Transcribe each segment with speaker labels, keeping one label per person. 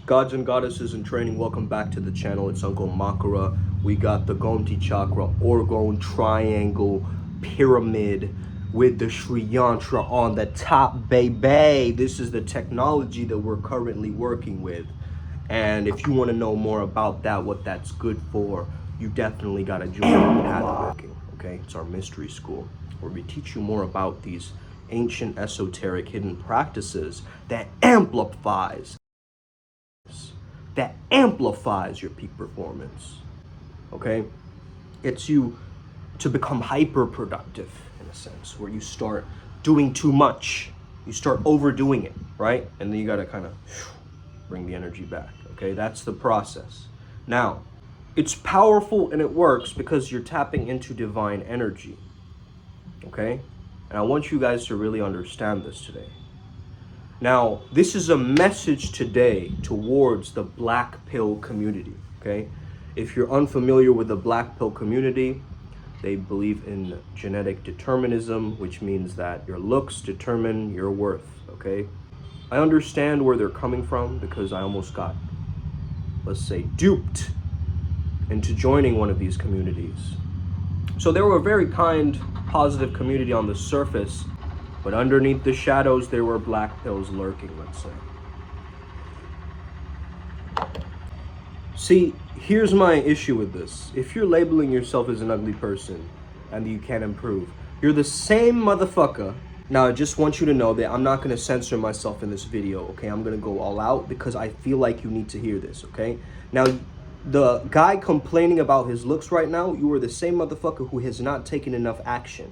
Speaker 1: Gods and goddesses in training, welcome back to the channel. It's Uncle Makara. We got the Gomti Chakra, Orgone Triangle Pyramid with the Sri Yantra on the top, baby. This is the technology that we're currently working with. And if you want to know more about that, what that's good for, you definitely got to join Pathworking, okay? It's our mystery school where we teach you more about these ancient, esoteric, hidden practices that amplifies your peak performance, okay? It's you to become hyper productive in a sense, where you start doing too much, you start overdoing it, right? And then you got to kind of bring the energy back, okay? That's the process. Now, it's powerful and it works because you're tapping into divine energy, okay? And I want you guys to really understand this today. Now, this is a message today towards the Black Pill community, okay? If you're unfamiliar with the Black Pill community, they believe in genetic determinism, which means that your looks determine your worth, okay? I understand where they're coming from because I almost got, let's say, duped into joining one of these communities. So they were a very kind, positive community on the surface, but underneath the shadows, there were black pills lurking, let's say. See, here's my issue with this. If you're labeling yourself as an ugly person and you can't improve, you're the same motherfucker. Now, I just want you to know that I'm not gonna censor myself in this video, okay? I'm gonna go all out because I feel like you need to hear this, okay? Now, the guy complaining about his looks right now, you are the same motherfucker who has not taken enough action,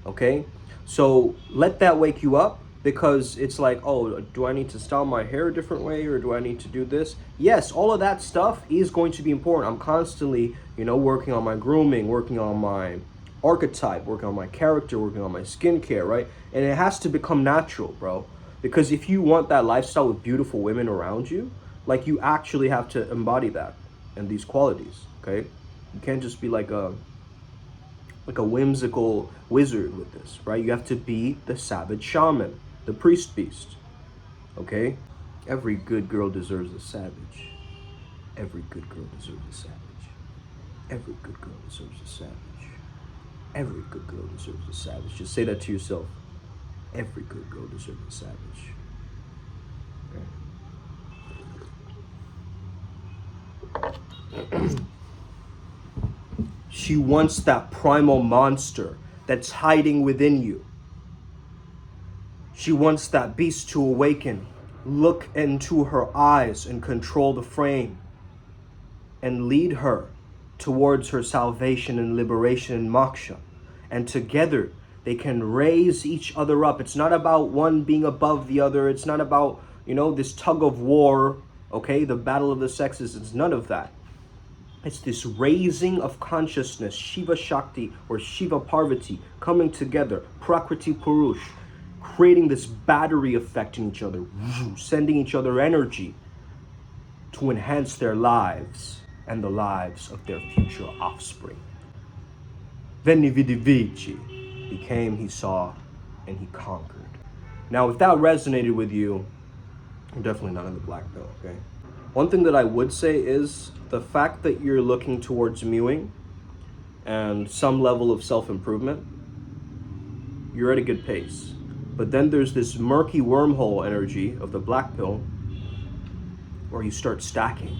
Speaker 1: okay? So let that wake you up, because it's like, oh, do I need to style my hair a different way, or do I need to do this? Yes, all of that stuff is going to be important. I'm constantly, working on my grooming, working on my archetype, working on my character, working on my skincare, right? And it has to become natural, bro. Because if you want that lifestyle with beautiful women around you, like, you actually have to embody that and these qualities, okay? You can't just be like a whimsical wizard with this, right? You have to be the savage shaman, the priest beast, okay? Every good girl deserves a savage. Every good girl deserves a savage. Every good girl deserves a savage. Every good girl deserves a savage. Just say that to yourself. Every good girl deserves a savage. Okay? She wants that primal monster that's hiding within you. She wants that beast to awaken, look into her eyes and control the frame, and lead her towards her salvation and liberation in moksha. And together they can raise each other up. It's not about one being above the other. It's not about, this tug of war, okay? The battle of the sexes. It's none of that. It's this raising of consciousness, Shiva Shakti or Shiva Parvati coming together, Prakriti Purush, creating this battery effect in each other, sending each other energy to enhance their lives and the lives of their future offspring. Veni Vidi Vici. He came, he saw, and he conquered. Now, if that resonated with you, you're definitely not in the black pill, okay? One thing that I would say is the fact that you're looking towards mewing and some level of self-improvement, you're at a good pace. But then there's this murky wormhole energy of the black pill where you start stacking,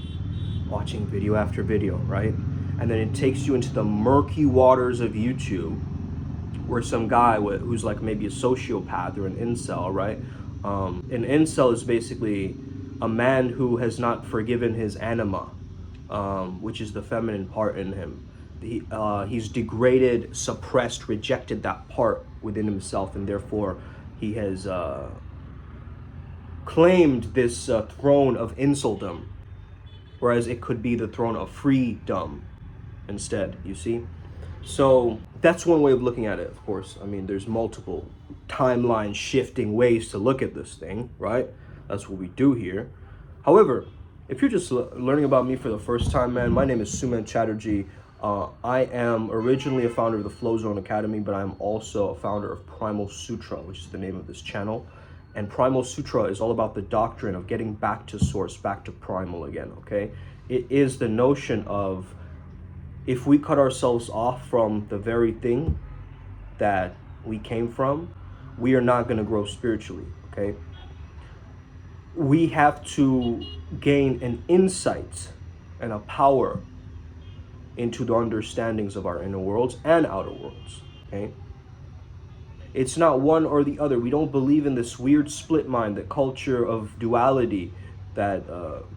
Speaker 1: watching video after video, right? And then it takes you into the murky waters of YouTube where some guy who's like maybe a sociopath or an incel, right? An incel is basically a man who has not forgiven his anima, which is the feminine part in him. He's degraded, suppressed, rejected that part within himself, and therefore he has claimed this throne of inceldom, whereas it could be the throne of freedom instead, you see? So that's one way of looking at it, of course. I mean, there's multiple timeline shifting ways to look at this thing, right? That's what we do here. However, if you're just learning about me for the first time, man, my name is Suman Chatterjee. I am originally a founder of the Flow Zone Academy, but I'm also a founder of Primal Sutra, which is the name of this channel. And Primal Sutra is all about the doctrine of getting back to source, back to primal again, okay? It is the notion of, if we cut ourselves off from the very thing that we came from, we are not going to grow spiritually, okay? We have to gain an insight and a power into the understandings of our inner worlds and outer worlds, okay? It's not one or the other. We don't believe in this weird split mind, the culture of duality that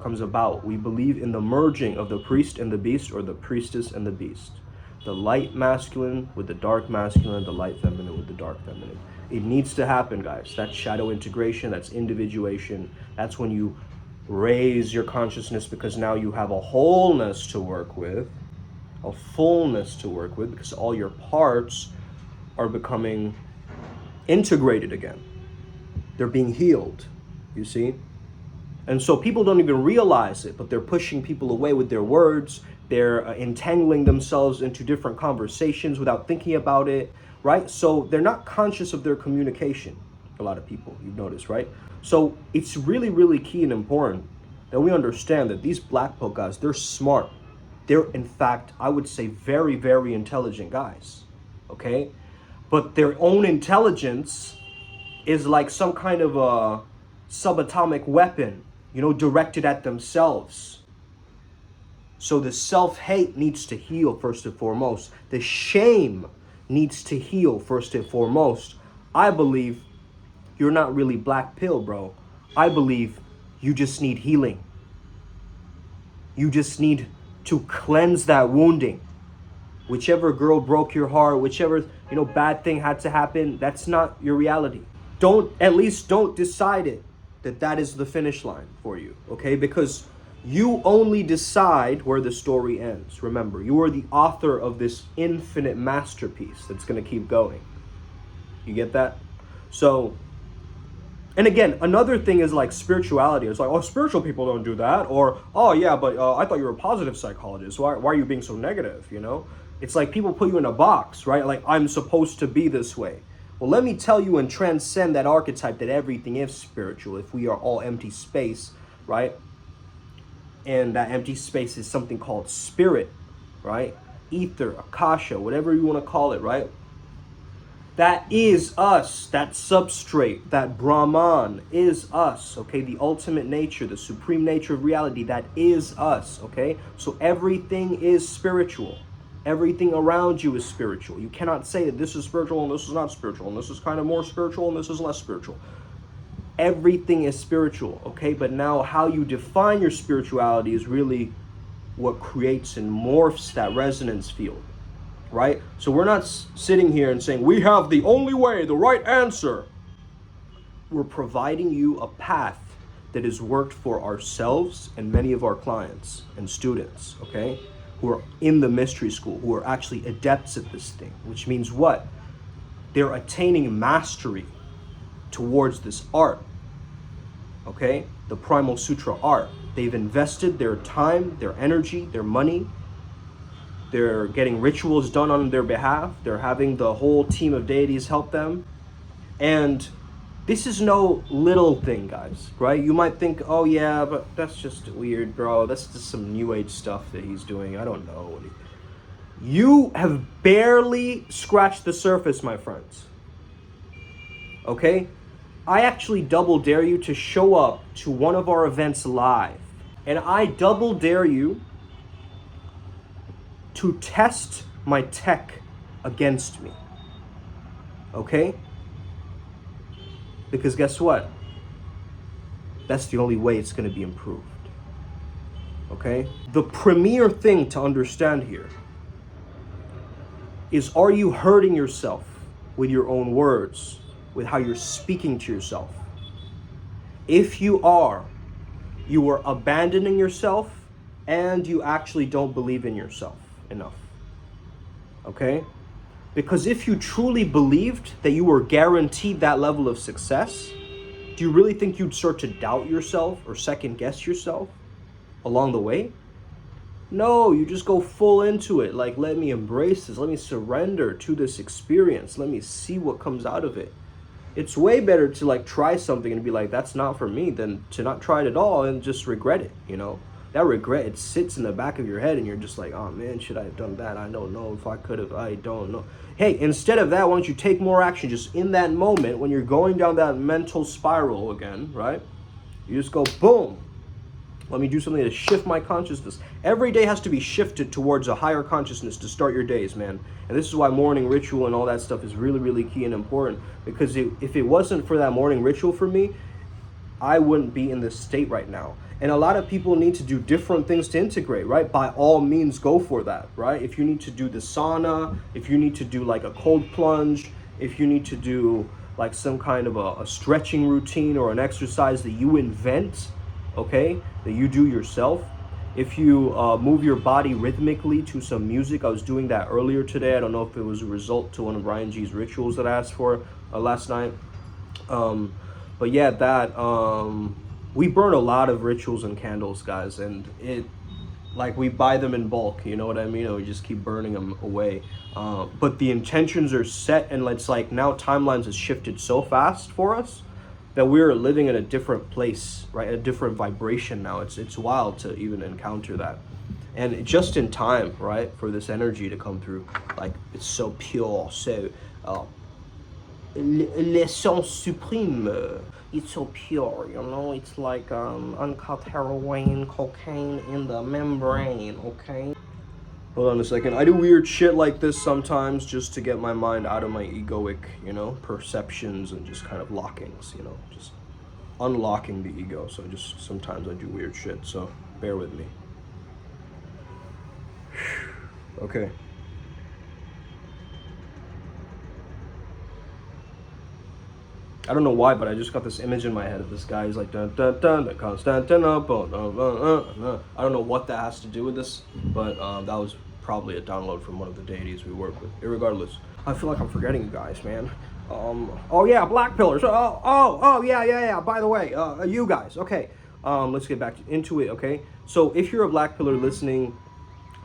Speaker 1: comes about. We believe in the merging of the priest and the beast, or the priestess and the beast. The light masculine with the dark masculine, the light feminine with the dark feminine. It needs to happen, guys. That's shadow integration, that's individuation. That's when you raise your consciousness, because now you have a wholeness to work with, a fullness to work with, because all your parts are becoming integrated again. They're being healed, you see? And so people don't even realize it, but they're pushing people away with their words. They're entangling themselves into different conversations without thinking about it, right? So they're not conscious of their communication. A lot of people, you've noticed, right? So it's really, really key and important that we understand that these black belt guys, they're smart. They're, in fact, I would say very, very intelligent guys, okay? But their own intelligence is like some kind of a subatomic weapon, you know, directed at themselves. So the self-hate needs to heal first and foremost. The shame needs to heal first and foremost. I believe you're not really black pill, bro. I believe you just need healing. You just need to cleanse that wounding. Whichever girl broke your heart, whichever, you know, bad thing had to happen, that's not your reality. At least don't decide it, that is the finish line for you, okay? Because you only decide where the story ends. Remember, you are the author of this infinite masterpiece that's going to keep going. You get that? So, and again, another thing is like spirituality. It's like, oh, spiritual people don't do that. Or, oh yeah, but I thought you were a positive psychologist. Why are you being so negative, you know? It's like people put you in a box, right? Like, I'm supposed to be this way. Well, let me tell you and transcend that archetype that everything is spiritual if we are all empty space, right? And that empty space is something called spirit, right? Ether, akasha, whatever you want to call it, right? That is us, that substrate, that Brahman is us, okay? The ultimate nature, the supreme nature of reality, that is us, okay? So everything is spiritual. Everything around you is spiritual. You cannot say that this is spiritual and this is not spiritual, and this is kind of more spiritual and this is less spiritual. Everything is spiritual, okay? But now how you define your spirituality is really what creates and morphs that resonance field, right? So we're not sitting here and saying, we have the only way, the right answer. We're providing you a path that has worked for ourselves and many of our clients and students, okay? Who are in the mystery school, who are actually adepts at this thing, which means what? They're attaining mastery towards this art, okay? The Primal Sutra art. They've invested their time, their energy, their money. They're getting rituals done on their behalf. They're having the whole team of deities help them. And this is no little thing, guys, right? You might think, oh yeah, but that's just weird, bro. That's just some new age stuff that he's doing. I don't know. You have barely scratched the surface, my friends. Okay? I actually double dare you to show up to one of our events live. And I double dare you to test my tech against me. Okay? Because guess what? That's the only way it's going to be improved. Okay? The premier thing to understand here is, are you hurting yourself with your own words, with how you're speaking to yourself? If you are abandoning yourself, and you actually don't believe in yourself enough. Okay? Because if you truly believed that you were guaranteed that level of success, do you really think you'd start to doubt yourself or second guess yourself along the way? No, you just go full into it. Like, let me embrace this. Let me surrender to this experience. Let me see what comes out of it. It's way better to like try something and be like, that's not for me, than to not try it at all and just regret it, you know? That regret, it sits in the back of your head and you're just like, oh man, should I have done that? I don't know if I could have, I don't know. Hey, instead of that, why don't you take more action just in that moment when you're going down that mental spiral again, right? You just go, boom. Let me do something to shift my consciousness. Every day has to be shifted towards a higher consciousness to start your days, man. And this is why morning ritual and all that stuff is really, really key and important. Because if it wasn't for that morning ritual for me, I wouldn't be in this state right now. And a lot of people need to do different things to integrate, right? By all means, go for that, right? If you need to do the sauna, if you need to do like a cold plunge, if you need to do like some kind of a stretching routine or an exercise that you invent, okay, that you do yourself. If you move your body rhythmically to some music, I was doing that earlier today. I don't know if it was a result to one of Ryan G's rituals that I asked for last night. But yeah, we burn a lot of rituals and candles, guys, and like we buy them in bulk, you know what I mean? And we just keep burning them away. But the intentions are set, and it's like now timelines has shifted so fast for us that we're living in a different place, right? A different vibration now. It's wild to even encounter that. And just in time, right? For this energy to come through. Like, it's so pure, so... l'essence supreme. It's so pure, you know? It's like uncut heroin, cocaine in the membrane, okay? Hold on a second. I do weird shit like this sometimes just to get my mind out of my egoic, you know, perceptions and just kind of lockings, you know, just unlocking the ego. So just sometimes I do weird shit, so bear with me. Okay. I don't know why, but I just got this image in my head of this guy. He's like, dun dun dun, Constantinople. I don't know what that has to do with this, but that was probably a download from one of the deities we work with. Irregardless, I feel like I'm forgetting you guys, man. Oh yeah, black pillars. Oh yeah. By the way, you guys. Okay, let's get back into it. Okay, so if you're a black pillar listening,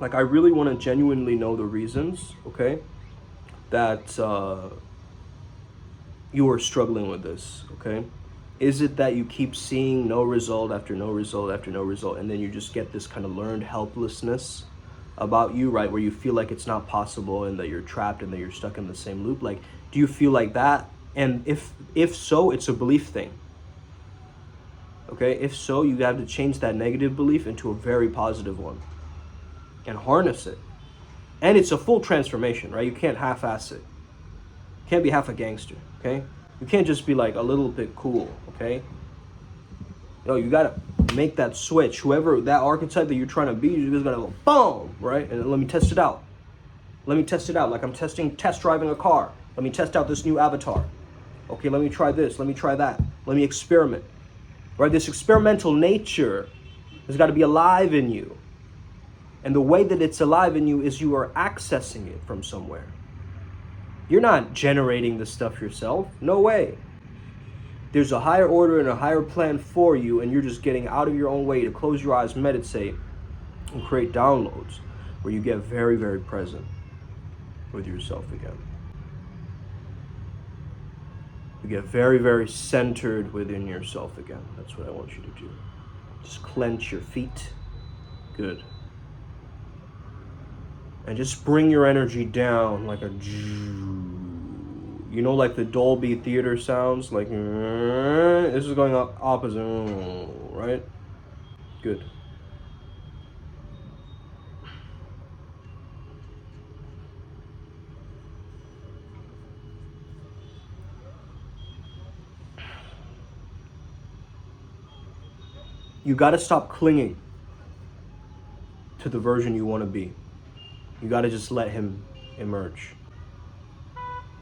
Speaker 1: like I really want to genuinely know the reasons. Okay, that. You are struggling with this, okay? Is it that you keep seeing no result after no result after no result, and then you just get this kind of learned helplessness about you, right? Where you feel like it's not possible and that you're trapped and that you're stuck in the same loop. Like, do you feel like that? And if so, it's a belief thing. Okay, if so, you have to change that negative belief into a very positive one and harness it. And it's a full transformation, right? You can't half-ass it. Can't be half a gangster, okay? You can't just be like a little bit cool, okay? No, you gotta make that switch. Whoever that archetype that you're trying to be, you just gotta go boom, right? And let me test it out. Let me test it out like I'm test driving a car. Let me test out this new avatar. Okay, let me try this. Let me try that. Let me experiment. Right? This experimental nature has got to be alive in you. And the way that it's alive in you is you are accessing it from somewhere. You're not generating the stuff yourself. No way. There's a higher order and a higher plan for you, and you're just getting out of your own way to close your eyes, meditate, and create downloads where you get very, very present with yourself again. You get very, very centered within yourself again. That's what I want you to do. Just clench your feet. Good. And just bring your energy down like a, you know, like the Dolby Theater sounds, like this is going up opposite, right? Good. You got to stop clinging to the version you want to be. You got to just let him emerge.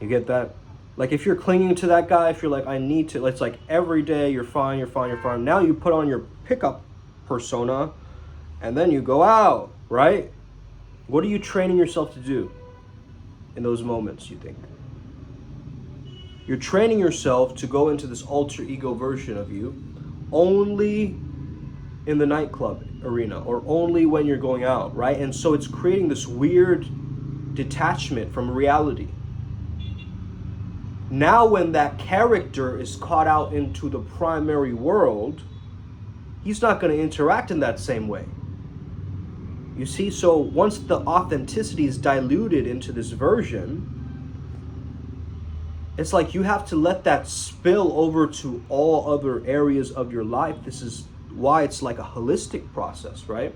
Speaker 1: You get that? Like if you're clinging to that guy, if you're like, I need to, it's like every day you're fine. Now you put on your pickup persona and then you go out, right? What are you training yourself to do in those moments, you think? You're training yourself to go into this alter ego version of you only in the nightclub, arena or only when you're going out, right? And so it's creating this weird detachment from reality. Now when that character is caught out into the primary world, he's not going to interact in that same way. You see, so once the authenticity is diluted into this version, it's like you have to let that spill over to all other areas of your life. This is why it's like a holistic process, right?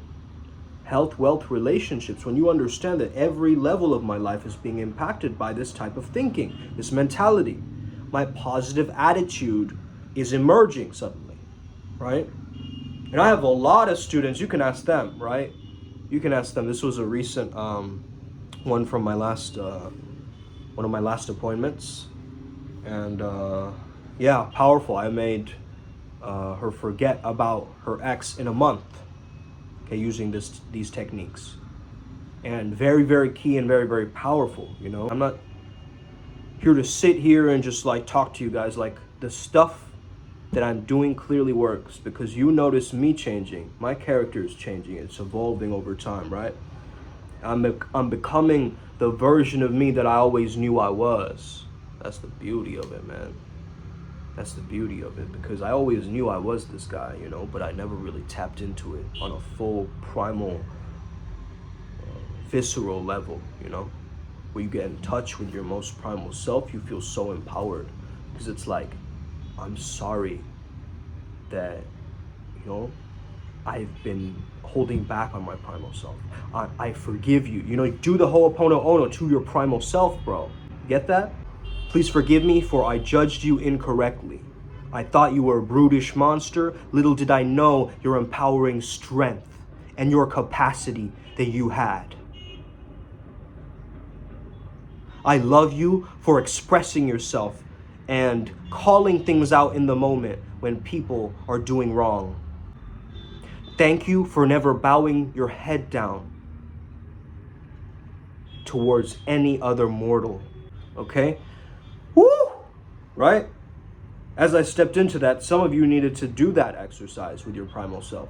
Speaker 1: Health, wealth, relationships. When you understand that every level of my life is being impacted by this type of thinking, this mentality, my positive attitude is emerging suddenly, right? And I have a lot of students, you can ask them, right? You can ask them. This was a recent one from my last, one of my last appointments. And yeah, powerful. I made her forget about her ex in a month, okay, using these techniques. And very, very key and very, very powerful, you know. I'm not here to sit here and just like talk to you guys. Like, the stuff that I'm doing clearly works because you notice me changing. My character is changing. It's evolving over time, right? I'm becoming the version of me that I always knew I was. That's the beauty of it, man. That's the beauty of it, because I always knew I was this guy, you know, but I never really tapped into it on a full primal, visceral level, you know, where you get in touch with your most primal self. You feel so empowered because it's like, I'm sorry that, you know, I've been holding back on my primal self. I forgive you. You know, do the Ho'oponopono to your primal self, bro. Get that? Please forgive me, for I judged you incorrectly. I thought you were a brutish monster. Little did I know your empowering strength and your capacity that you had. I love you for expressing yourself and calling things out in the moment when people are doing wrong. Thank you for never bowing your head down towards any other mortal, okay? Woo! Right? As I stepped into that, some of you needed to do that exercise with your primal self,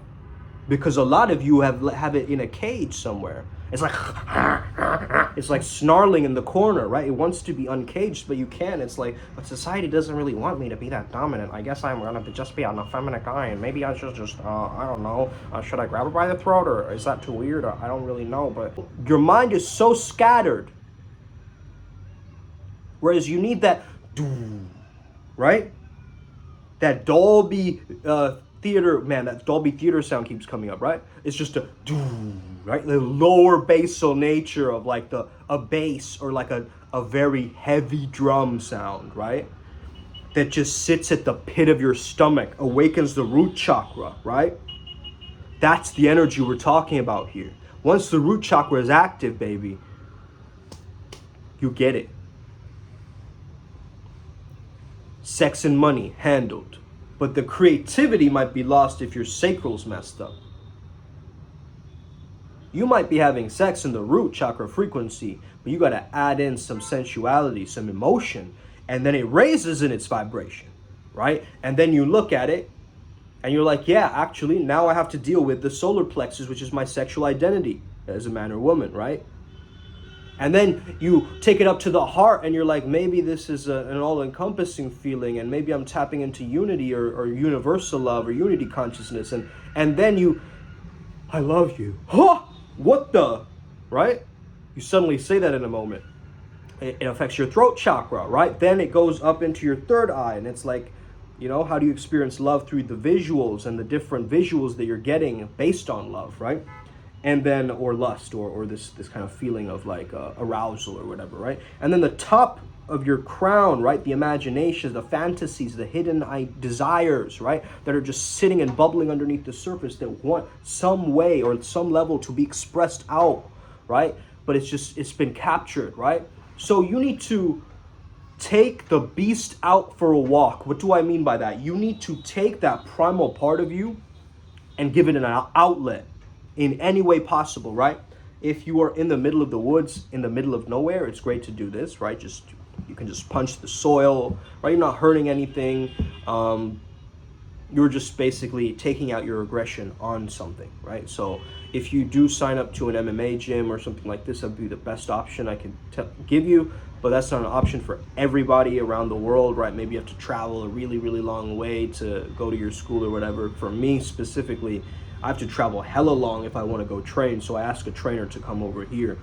Speaker 1: because a lot of you have it in a cage somewhere. It's like snarling in the corner, right? It wants to be uncaged, but you can't. It's like, but society doesn't really want me to be that dominant. I guess I'm gonna just be an effeminate guy, and maybe I should just, I don't know, should I grab her by the throat, or is that too weird? I don't really know, but your mind is so scattered. Whereas you need that, right? That Dolby theater, man, that Dolby theater sound keeps coming up, right? It's just a, right? The lower basal nature of like a bass or like a very heavy drum sound, right? That just sits at the pit of your stomach, awakens the root chakra, right? That's the energy we're talking about here. Once the root chakra is active, baby, you get it. Sex and money handled. But the creativity might be lost if your sacral's messed up. You might be having sex in the root chakra frequency, but you got to add in some sensuality, some emotion, and then it raises in its vibration, right? And then you look at it and you're like, yeah, actually, now I have to deal with the solar plexus, which is my sexual identity as a man or woman, right? And then you take it up to the heart and you're like, maybe this is an all-encompassing feeling, and maybe I'm tapping into unity or universal love or unity consciousness. And then you, I love you. Huh? What the? Right? You suddenly say that in a moment. It affects your throat chakra, right? Then it goes up into your third eye, and it's like, you know, how do you experience love through the visuals and the different visuals that you're getting based on love, right? And then, or lust, or this kind of feeling of like arousal or whatever, right? And then the top of your crown, right? The imaginations, the fantasies, the hidden desires, right? That are just sitting and bubbling underneath the surface that want some way or some level to be expressed out, right? But it's been captured, right? So you need to take the beast out for a walk. What do I mean by that? You need to take that primal part of you and give it an outlet in any way possible, right? If you are in the middle of the woods, in the middle of nowhere, it's great to do this, right? You can just punch the soil, right? You're not hurting anything. you're just basically taking out your aggression on something, right? So if you do sign up to an MMA gym or something like this, that'd be the best option I can give you, but that's not an option for everybody around the world, right? Maybe you have to travel a really, really long way to go to your school or whatever. For me specifically, I have to travel hella long if I want to go train, so I ask a trainer to come over here.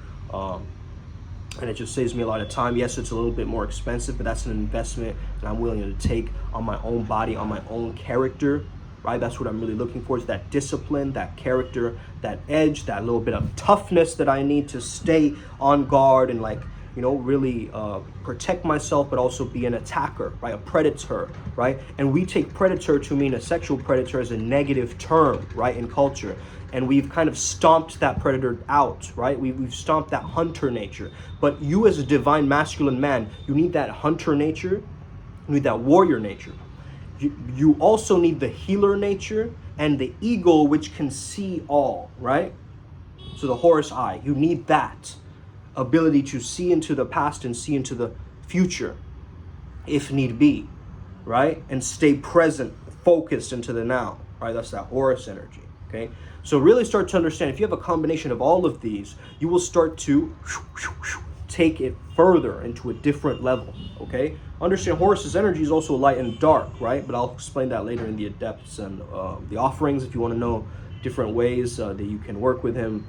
Speaker 1: And it just saves me a lot of time. Yes, it's a little bit more expensive, but that's an investment that I'm willing to take on my own body, on my own character, right? That's what I'm really looking for, is that discipline, that character, that edge, that little bit of toughness that I need to stay on guard and like, you know, really protect myself, but also be an attacker, right? A predator, right? And we take predator to mean a sexual predator as a negative term, right, in culture. And we've kind of stomped that predator out, right? We've stomped that hunter nature. But you as a divine masculine man, you need that hunter nature, you need that warrior nature. You also need the healer nature and the eagle, which can see all, right? So the Horus eye, you need that ability to see into the past and see into the future, if need be, right? And stay present, focused into the now, right? That's that Horus energy, okay? So really start to understand, if you have a combination of all of these, you will start to take it further into a different level, okay? Understand Horus's energy is also light and dark, right? But I'll explain that later in the Adepts and the offerings. If you want to know different ways that you can work with him,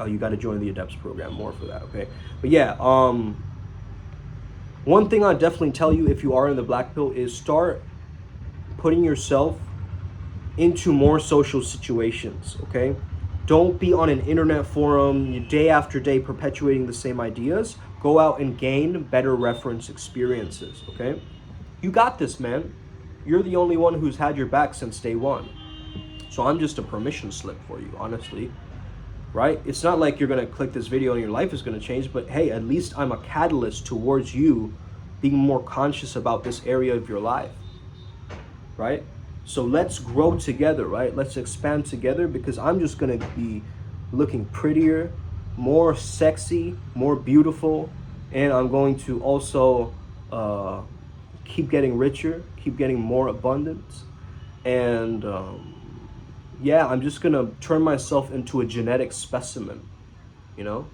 Speaker 1: you got to join the Adepts program more for that, okay? But yeah, one thing I'd definitely tell you if you are in the Black Pill is start putting yourself into more social situations, okay? Don't be on an internet forum day after day perpetuating the same ideas. Go out and gain better reference experiences, okay? You got this, man. You're the only one who's had your back since day one. So I'm just a permission slip for you, honestly, right? It's not like you're gonna click this video and your life is gonna change, but hey, at least I'm a catalyst towards you being more conscious about this area of your life, right? So let's grow together, right? Let's expand together, because I'm just gonna be looking prettier, more sexy, more beautiful, and I'm going to also keep getting richer, keep getting more abundance, and yeah, I'm just gonna turn myself into a genetic specimen, you know?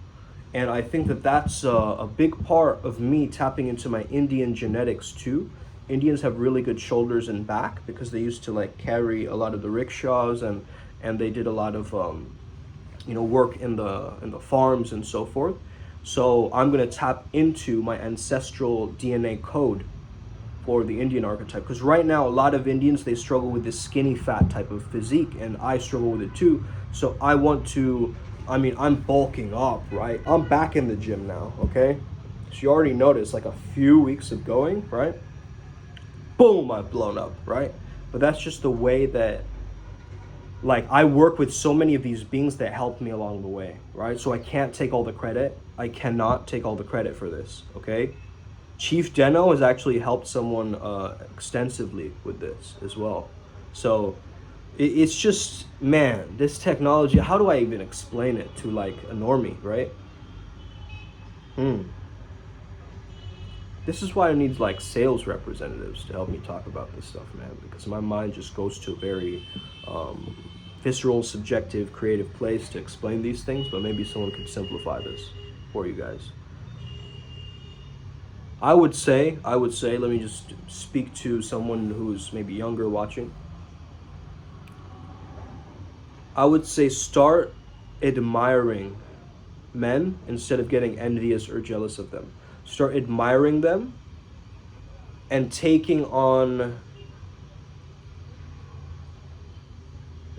Speaker 1: And I think that that's a big part of me tapping into my Indian genetics too. Indians have really good shoulders and back because they used to like carry a lot of the rickshaws, and they did a lot of you know, work in the farms and so forth. So I'm gonna tap into my ancestral DNA code for the Indian archetype, because right now a lot of Indians, they struggle with this skinny fat type of physique, and I struggle with it too. So I want to, I mean, I'm bulking up, right? I'm back in the gym now, okay? So you already noticed, like a few weeks of going, right? Boom, I've blown up, right? But that's just the way that, like, I work with so many of these beings that helped me along the way, right? So I can't take all the credit. I cannot take all the credit for this, okay? Chief Deno has actually helped someone extensively with this as well. So it's just, man, this technology, how do I even explain it to like a normie, right? This is why I need like sales representatives to help me talk about this stuff, man, because my mind just goes to a very visceral, subjective, creative place to explain these things, but maybe someone could simplify this for you guys. I would say, let me just speak to someone who's maybe younger watching. I would say start admiring men instead of getting envious or jealous of them. Start admiring them and taking on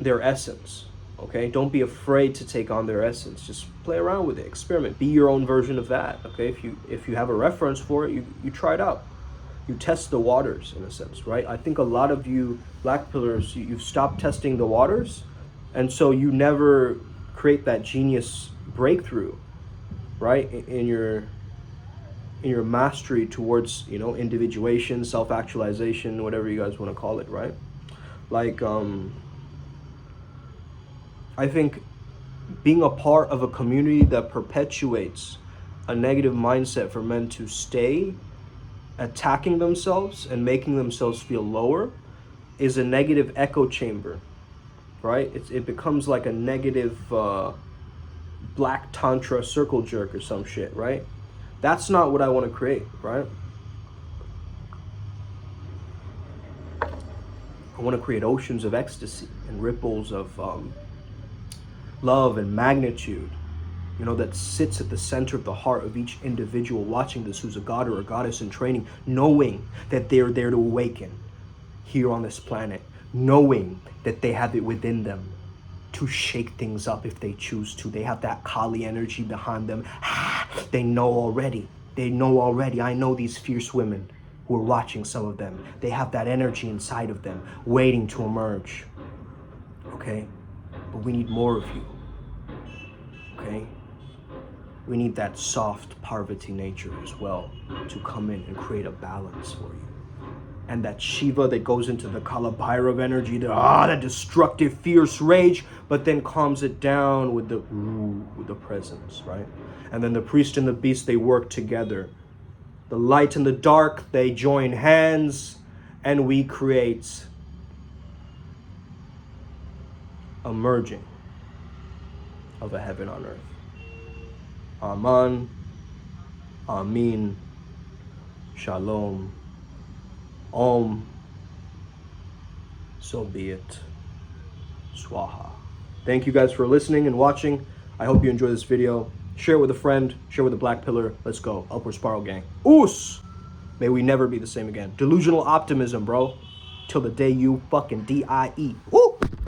Speaker 1: their essence, okay? Don't be afraid to take on their essence. Just play around with it, experiment, be your own version of that, okay? If you have a reference for it, you try it out. You test the waters, in a sense, right? I think a lot of you Black Pillars, you've stopped testing the waters, and so you never create that genius breakthrough, right? In your mastery towards, you know, individuation, self-actualization, whatever you guys want to call it, right? Like, I think being a part of a community that perpetuates a negative mindset for men to stay attacking themselves and making themselves feel lower is a negative echo chamber, right? It becomes like a negative black tantra circle jerk or some shit, right? That's not what I want to create, right? I want to create oceans of ecstasy and ripples of love and magnitude, you know, that sits at the center of the heart of each individual watching this who's a god or a goddess in training, knowing that they're there to awaken here on this planet, knowing that they have it within them to shake things up if they choose to. They have that Kali energy behind them. They know already. They know already. I know these fierce women who are watching, some of them. They have that energy inside of them waiting to emerge. Okay? But we need more of you. Okay? We need that soft Parvati nature as well to come in and create a balance for you. And that Shiva that goes into the Kala Bhairav energy, that destructive, fierce rage, but then calms it down with the presence, right? And then the priest and the beast, they work together. The light and the dark, they join hands, and we create a merging of a heaven on earth. Aman, Amin, Shalom, Om, so be it. Swaha. Thank you guys for listening and watching. I hope you enjoyed this video. Share it with a friend. Share with the Black Pillar. Let's go. Upward Spiral Gang. Oos! May we never be the same again. Delusional optimism, bro. Till the day you fucking die. Ooh!